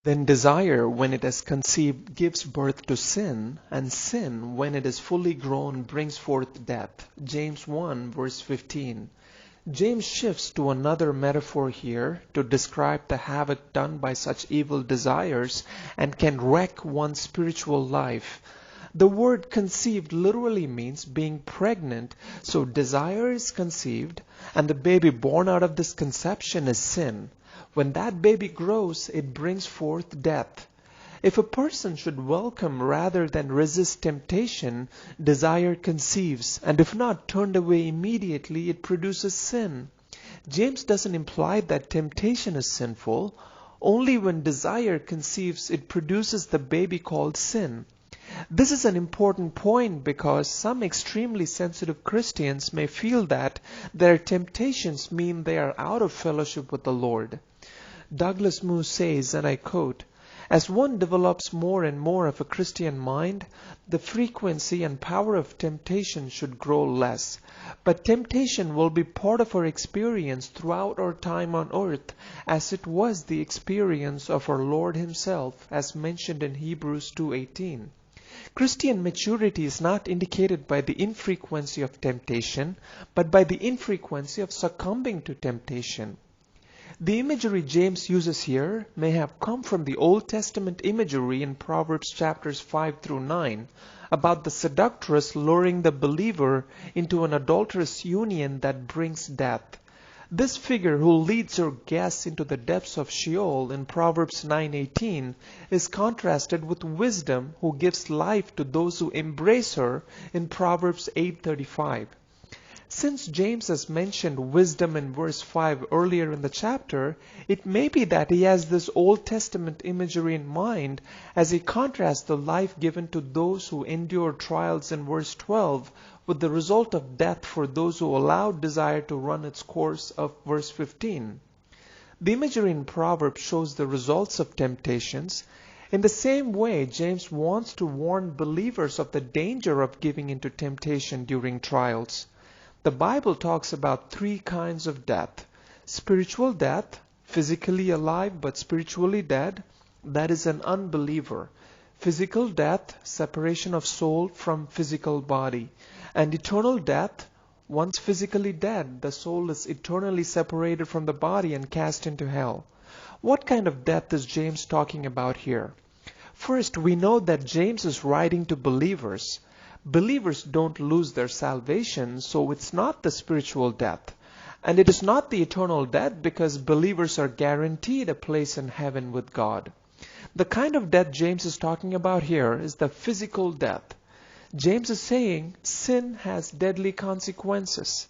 Then desire, when it is conceived, gives birth to sin, and sin, when it is fully grown, brings forth death. James 1 verse 15. James shifts to another metaphor here to describe the havoc done by such evil desires and can wreck one's spiritual life. The word conceived literally means being pregnant, so desire is conceived, and the baby born out of this conception is sin. When that baby grows, it brings forth death. If a person should welcome rather than resist temptation, desire conceives, and if not turned away immediately, it produces sin. James doesn't imply that temptation is sinful. Only when desire conceives, it produces the baby called sin. This is an important point because some extremely sensitive Christians may feel that their temptations mean they are out of fellowship with the Lord. Douglas Moo says, and I quote, "As one develops more and more of a Christian mind, the frequency and power of temptation should grow less. But temptation will be part of our experience throughout our time on earth, as it was the experience of our Lord Himself, as mentioned in Hebrews 2:18. Christian maturity is not indicated by the infrequency of temptation, but by the infrequency of succumbing to temptation." The imagery James uses here may have come from the Old Testament imagery in Proverbs chapters 5 through 9 about the seductress luring the believer into an adulterous union that brings death. This figure who leads her guests into the depths of Sheol in Proverbs 9:18 is contrasted with wisdom who gives life to those who embrace her in Proverbs 8:35. Since James has mentioned wisdom in verse 5 earlier in the chapter, it may be that he has this Old Testament imagery in mind as he contrasts the life given to those who endure trials in verse 12 with the result of death for those who allow desire to run its course of verse 15. The imagery in Proverbs shows the results of temptations. In the same way, James wants to warn believers of the danger of giving into temptation during trials. The Bible talks about three kinds of death: spiritual death, physically alive but spiritually dead, that is an unbeliever; physical death, separation of soul from physical body; and eternal death, once physically dead, the soul is eternally separated from the body and cast into hell. What kind of death is James talking about here? First, we know that James is writing to believers. Believers don't lose their salvation, so it's not the spiritual death. And it is not the eternal death because believers are guaranteed a place in heaven with God. The kind of death James is talking about here is the physical death. James is saying sin has deadly consequences.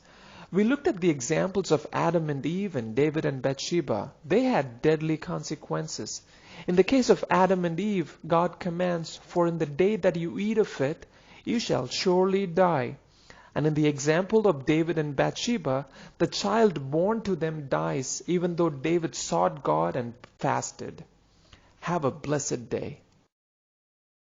We looked at the examples of Adam and Eve and David and Bathsheba. They had deadly consequences. In the case of Adam and Eve, God commands, "For in the day that you eat of it, you shall surely die." And in the example of David and Bathsheba, the child born to them dies even though David sought God and fasted. Have a blessed day.